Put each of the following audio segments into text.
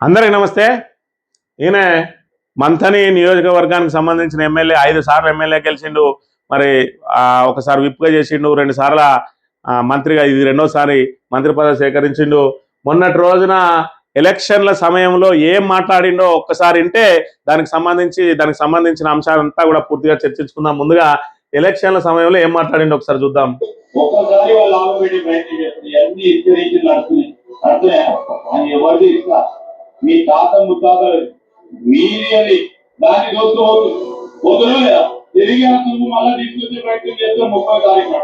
అందరికీ నమస్తే. ఈయన మంథని నియోజకవర్గానికి సంబంధించిన ఎమ్మెల్యే 5 సార్లు ఎమ్మెల్యే గెలిచిండు. మరి ఒకసారి విప్గా చేసిండు, 2 సార్ల మంత్రిగా, ఇది రెండోసారి మంత్రి పదవి సేకరించిండు. మొన్నటి రోజున ఎలక్షన్ల సమయంలో ఏం మాట్లాడిండో ఒక్కసారి వింటే దానికి సంబంధించిన అంశాలంతా కూడా పూర్తిగా చర్చించుకుందాం. ముందుగా ఎలక్షన్ల సమయంలో ఏం మాట్లాడిండో ఒకసారి చూద్దాం. మీ తాత ముత్తాతలు మీరియని దాన్ని దోసుకోవద్దు. వద్దులో లేదా తిరిగి ఆ సొమ్ము మళ్ళా తీసుకొచ్చే ప్రయత్నం చేస్తాం. 30వ తారీఖు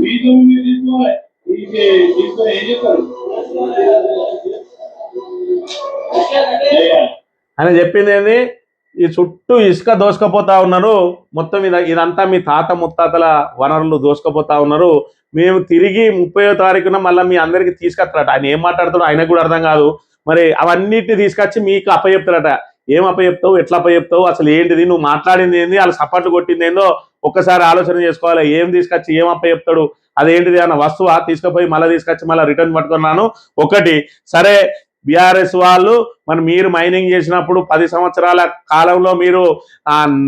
మీ సొమ్ము మీరు తీసుకోవాలి. తీసుకొని ఏం చేస్తారు ఆయన చెప్పింది ఏంది? ఈ చుట్టూ ఇసుక దోసుకపోతా ఉన్నారు, మొత్తం ఇదంతా మీ తాత ముత్తాతల వనరులు దోసుకపోతా ఉన్నారు. మేము తిరిగి 30వ తారీఖున మళ్ళీ మీ అందరికి తీసుకొస్తారట. ఆయన ఏం మాట్లాడుతాడో ఆయనకు కూడా అర్థం కాదు. మరి అవన్నిటిని తీసుకొచ్చి మీకు అప్పచెప్తారట. ఏం అప్పచెప్తావు, ఎట్లా అప్పచెప్తావు, అసలు ఏంటిది, నువ్వు మాట్లాడింది ఏంది, వాళ్ళు సపోర్ట్లు కొట్టింది ఏందో ఒక్కసారి ఆలోచన చేసుకోవాలి. ఏం తీసుకొచ్చి ఏం అప్పచెప్తాడు, అదేంటిది అన్న వస్తువా తీసుకుపోయి మళ్ళీ తీసుకొచ్చి మళ్ళీ రిటర్న్ పట్టుకున్నాను. ఒకటి సరే, బీఆర్ఎస్ వాళ్ళు మీరు మైనింగ్ చేసినప్పుడు 10 సంవత్సరాల కాలంలో మీరు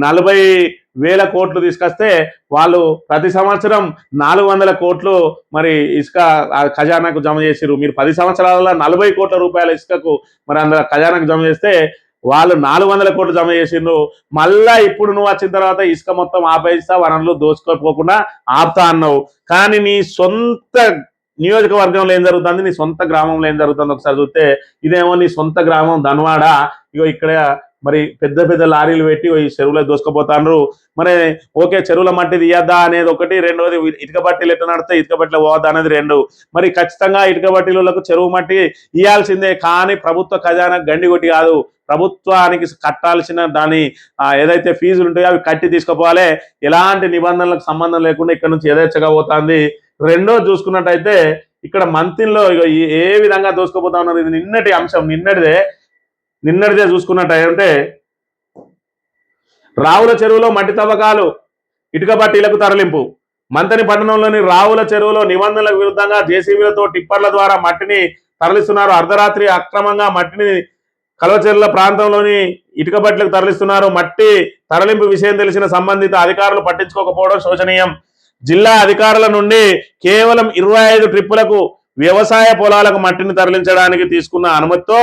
40,000 కోట్లు తీసుకొస్తే వాళ్ళు ప్రతి సంవత్సరం 400 కోట్లు మరి ఇసుక ఖజానాకు జమ చేసిరు. మీరు 10 సంవత్సరాలలో 40 కోట్ల రూపాయల ఇసుకకు మరి అందులో ఖజానాకు జమ చేస్తే వాళ్ళు 400 కోట్లు జమ చేసిండ్రు. మళ్ళా ఇప్పుడు నువ్వు వచ్చిన తర్వాత ఇసుక మొత్తం ఆపేస్తా, వనరులు దోచుకోపోకుండా ఆపుతా అన్నావు. కానీ నీ సొంత నియోజకవర్గంలో ఏం జరుగుతుంది, నీ సొంత గ్రామంలో ఏం జరుగుతుంది ఒకసారి చూస్తే, ఇదేమో నీ సొంత గ్రామం ధన్వాడ. ఇగో ఇక్కడ మరి పెద్ద పెద్ద లారీలు పెట్టి ఈ చెరువులో దోసుకుపోతాండ్రు. మరి ఓకే, చెరువుల మట్టి తీయద్దా అనేది ఒకటి, రెండోది ఇటుక బట్టీలు ఎట్లా నడితే ఇటుక బట్టీలు పోవద్దా అనేది రెండు. మరి ఖచ్చితంగా ఇటుక బట్టీలకు చెరువు మట్టి ఇవ్వాల్సిందే, కానీ ప్రభుత్వ ఖజానా గండి కొట్టి కాదు, ప్రభుత్వానికి కట్టాల్సిన దాని ఏదైతే ఫీజులు ఉంటాయో అవి కట్టి తీసుకుపోవాలి. ఎలాంటి నిబంధనలకు సంబంధం లేకుండా ఇక్కడ నుంచి యథేచ్ఛగా పోతుంది. రెండో చూసుకున్నట్టయితే ఇక్కడ మంత్రిలో ఏ విధంగా దోసుకుపోతా ఉన్నారు, ఇది నిన్నటి అంశం, నిన్నటిదే చూసుకున్నట్టయితే రావుల చెరువులో మట్టి తవ్వకాలు, ఇటుక బట్టీలకు తరలింపు. మంతని పట్టణంలోని రావుల చెరువులో నిబంధనలకు విరుద్ధంగా జేసీబీలతో టిప్పర్ల ద్వారా మట్టిని తరలిస్తున్నారు. అర్ధరాత్రి అక్రమంగా మట్టిని కలవచెర్ల ప్రాంతంలోని ఇటుక బట్టీలకు తరలిస్తున్నారు. మట్టి తరలింపు విషయం తెలిసిన సంబంధిత అధికారులు పట్టించుకోకపోవడం శోచనీయం. జిల్లా అధికారుల నుండి కేవలం 25 ట్రిప్పులకు వ్యవసాయ పొలాలకు మట్టిని తరలించడానికి తీసుకున్న అనుమతితో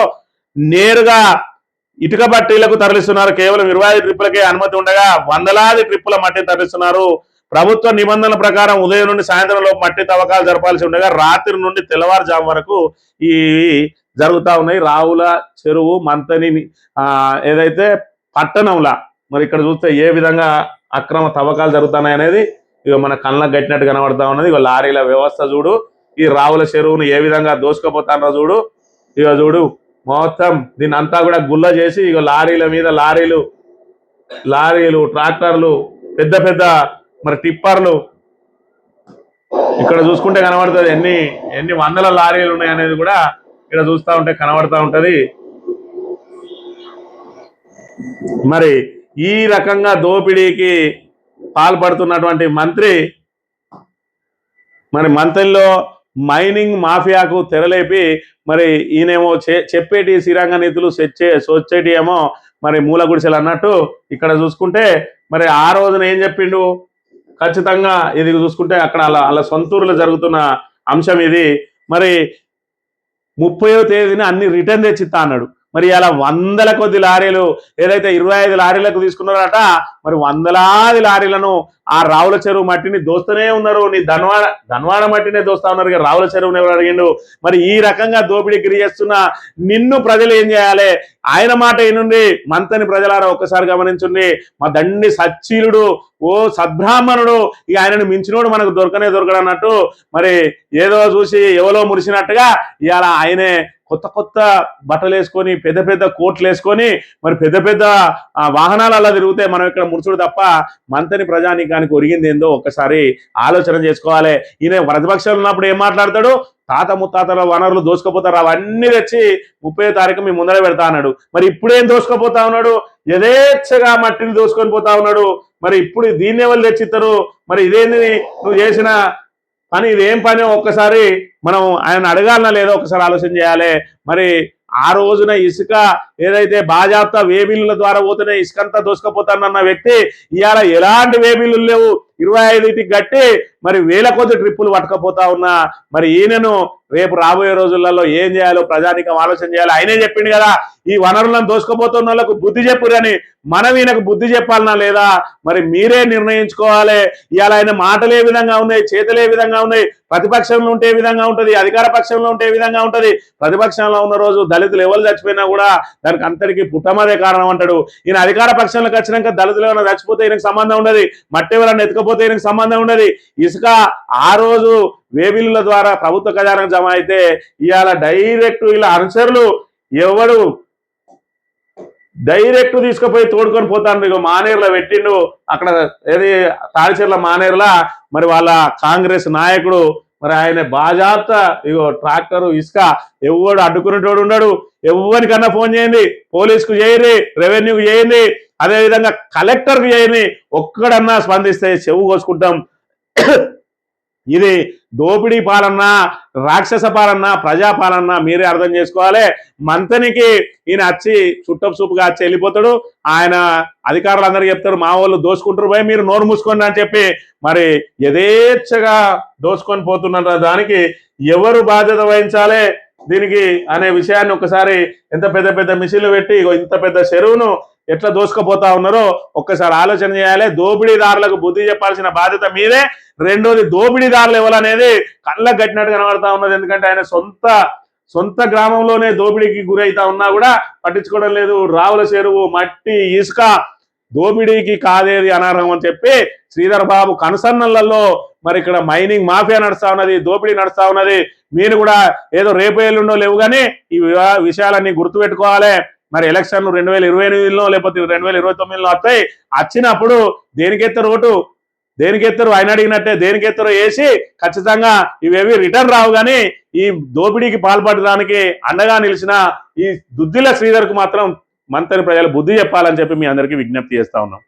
నేరుగా ఇటుక బట్టీలకు తరలిస్తున్నారు. కేవలం 25 ట్రిప్పులకే అనుమతి ఉండగా వందలాది ట్రిప్పుల మట్టిని తరలిస్తున్నారు. ప్రభుత్వ నిబంధనల ప్రకారం ఉదయం నుండి సాయంత్రం లోపు మట్టి తవ్వకాలు జరపాల్సి ఉండగా రాత్రి నుండి తెల్లవారుజాము వరకు ఈ జరుగుతూ ఉన్నాయి. రావుల చెరువు మంతని ఏదైతే పట్టణంలా మరి ఇక్కడ చూస్తే ఏ విధంగా అక్రమ తవ్వకాలు జరుగుతున్నాయి అనేది ఇక మన కళ్ళకు గట్టినట్టు కనబడతా ఉన్నది. ఇక లారీల వ్యవస్థ చూడు, ఈ రావుల చెరువును ఏ విధంగా దోసుకుపోతానో చూడు. ఇక చూడు, మొత్తం దీన్ని అంతా కూడా గుల్ల చేసి ఇక లారీల మీద లారీలు ట్రాక్టర్లు, పెద్ద పెద్ద మరి టిప్పర్లు ఇక్కడ చూసుకుంటే కనబడుతుంది. ఎన్ని వందల లారీలు ఉన్నాయి అనేది కూడా ఇక్కడ చూస్తూ ఉంటే కనబడతా ఉంటది. మరి ఈ రకంగా దోపిడీకి పాల్పడుతున్నటువంటి మంత్రి మరి మంత్రిలో మైనింగ్ మాఫియాకు తెరలేపి మరి ఈయనేమో చెప్పేటి శ్రీరంగ నీతులు సొచ్చేటి ఏమో మరి మూల గుడిసెలు అన్నట్టు ఇక్కడ చూసుకుంటే మరి ఆ రోజున ఏం చెప్పిండు, ఖచ్చితంగా ఇది చూసుకుంటే అక్కడ అలా సొంతూరులో జరుగుతున్న అంశం ఇది. మరి 30వ తేదీన అన్ని రిటర్న్ తెచ్చిస్తా అన్నాడు. మరి అలా వందల కొద్ది లారీలు ఏదైతే 25 లారీలకు తీసుకున్నారట, మరి వందలాది లారీలను ఆ రావుల చెరువు మట్టిని దోస్తూనే ఉన్నారు. నీ ధన్వాడ మట్టినే దోస్తా ఉన్నారు, రావుల చెరువుని ఎవరు అడిగిండు? మరి ఈ రకంగా దోపిడీ గిరి చేస్తున్న నిన్ను ప్రజలు ఏం చేయాలి? ఆయన మాట ఏనుండి మంతని ప్రజలారా ఒక్కసారి గమనించుండి. మా దండి సచ్చీలుడు, ఓ సద్బ్రాహ్మణుడు, ఇక ఆయనను మించినోడు మనకు దొరకడన్నట్టు మరి ఏదో చూసి ఎవరో మురిసినట్టుగా ఇవాళ ఆయనే కొత్త కొత్త బట్టలు వేసుకొని పెద్ద పెద్ద కోట్లు వేసుకొని మరి పెద్ద పెద్ద వాహనాలు అలా తిరిగితే మనం ఇక్కడ ముడుచుడు తప్ప మంతని ప్రజానీకానికి ఒరిగింది ఏందో ఒక్కసారి ఆలోచన చేసుకోవాలి. ఈయన ప్రతిపక్షాలు ఉన్నప్పుడు ఏం మాట్లాడతాడు, తాత ముత్తాతల వనరులు దోసుకుపోతారు, అవన్నీ తెచ్చి 30వ తారీఖు మీ ముందర పెడతా అన్నాడు. మరి ఇప్పుడేం దోసుకుపోతా ఉన్నాడు, యథేచ్ఛగా మట్టిని దోసుకొని పోతా ఉన్నాడు. మరి ఇప్పుడు దీన్ని ఎవరు తెచ్చిస్తారు? మరి ఇదేంది నువ్వు చేసిన కానీ ఇదేం పని ఒక్కసారి మనం ఆయన అడగాలనా లేదో ఒకసారి ఆలోచన చేయాలి. మరి ఆ రోజున ఇసుక ఏదైతే బాజాప్తా వేబిల్లుల ద్వారా పోతున్న ఇసుకంతా దోసుకపోతానన్న వ్యక్తి ఇవాళ ఎలాంటి వేబిల్లులు లేవు, 25కి గట్టి మరి వేల కొద్ది ట్రిప్పులు పట్టుకపోతా ఉన్నా మరి ఈయనను రేపు రాబోయే రోజులలో ఏం చేయాలో ప్రజానికం ఆలోచన చేయాలి. ఆయనే చెప్పిండు కదా, ఈ వనరులను దోసుకుపోతున్న వాళ్ళకు బుద్ధి చెప్పురని. మనం ఈయనకు బుద్ధి చెప్పాలనా లేదా మరి మీరే నిర్ణయించుకోవాలి. ఇవాళ ఆయన మాటలు ఏ విధంగా ఉన్నాయి, చేతులు ఏ విధంగా ఉన్నాయి, ప్రతిపక్షంలో ఉంటే ఏ విధంగా ఉంటుంది, అధికార పక్షంలో ఉంటే ఏ విధంగా ఉంటుంది. ప్రతిపక్షంలో ఉన్న రోజు దళితులు ఎవరు చచ్చిపోయినా కూడా దానికి అంతటికి పుట్టమదే కారణం అంటాడు. ఈయన అధికార పక్షంలోకి వచ్చినాక దళితులు ఏమైనా చచ్చిపోతే ఈయనకు సంబంధం ఉండదు, మట్టి ఎవరైనా ఎత్తుకపోతే ఈయనకు సంబంధం ఉండదు. ఇసుక ఆ రోజు వేబిల్లుల ద్వారా ప్రభుత్వ ఖజానాకు జమ అయితే ఇవాళ డైరెక్ట్ ఇలా అనుచరులు ఎవడు డైరెక్ట్ తీసుకుపోయి తోడుకొని పోతాను. ఇక మానేరులో పెట్టిండు, అక్కడ ఏది తాడిచెర్ల మానేరులా మరి వాళ్ళ కాంగ్రెస్ నాయకుడు మరి ఆయన బాజాప్త ఇగో ట్రాక్టర్ ఇసుక ఎవడు అడ్డుకునేటోడు ఉండడు. ఎవరికన్నా ఫోన్ చేయండి, పోలీసుకు చేయండి, రెవెన్యూకి చేయండి, అదేవిధంగా కలెక్టర్కి చేయండి, ఒక్కడన్నా స్పందిస్తే చెవు కోసుకుంటాం. ఇది దోపిడీ పాలన, రాక్షస పాలన, ప్రజాపాలన మీరే అర్థం చేసుకోవాలి. మంతనికి ఈయన వచ్చి చుట్టపు చూపుగా వచ్చి వెళ్ళిపోతాడు. ఆయన అధికారులందరికీ చెప్తారు, మా వాళ్ళు దోసుకుంటారు పోయి మీరు నోరు మూసుకోండి అని చెప్పి మరి యథేచ్ఛగా దోసుకొని పోతున్నారు. దానికి ఎవరు బాధ్యత వహించాలి దీనికి అనే విషయాన్ని ఒకసారి ఎంత పెద్ద పెద్ద మిషన్లు పెట్టి ఇంత పెద్ద చెరువును ఎట్లా దోసుకుపోతా ఉన్నారో ఒక్కసారి ఆలోచన చేయాలి. దోపిడీదారులకు బుద్ధి చెప్పాల్సిన బాధ్యత మీదే. రెండోది దోపిడీదారులు ఎవరనేది కళ్ళకు కట్టినట్టు కనబడతా ఉన్నది. ఎందుకంటే ఆయన సొంత గ్రామంలోనే దోపిడీకి గురైతా ఉన్నా కూడా పట్టించుకోవడం లేదు. రావుల చెరువు, మట్టి, ఇసుక దోపిడీకి కాదేది అనర్హం అని చెప్పి శ్రీధర్ బాబు కనుసన్నలలో మరి ఇక్కడ మైనింగ్ మాఫియా నడుస్తా ఉన్నది, దోపిడీ నడుస్తా ఉన్నది. మీరు కూడా ఏదో రేపు ఏళ్ళుండో లేవు కానీ ఈ విషయాలన్నీ గుర్తుపెట్టుకోవాలి. మరి ఎలక్షన్లు 2028లో లేకపోతే 2029లో వస్తాయి. వచ్చినప్పుడు దేనికెత్తరు ఓటు, దేనికెత్తరు ఆయన అడిగినట్టే దేనికెత్తరు వేసి ఖచ్చితంగా ఇవేవి రిటర్న్ రావు. కానీ ఈ దోపిడీకి పాల్పడడానికి అండగా నిలిచిన ఈ దుద్దిల శ్రీధర్కు మాత్రం మంతని ప్రజలు బుద్ధి చెప్పాలని చెప్పి మీ అందరికీ విజ్ఞప్తి చేస్తా ఉన్నాం.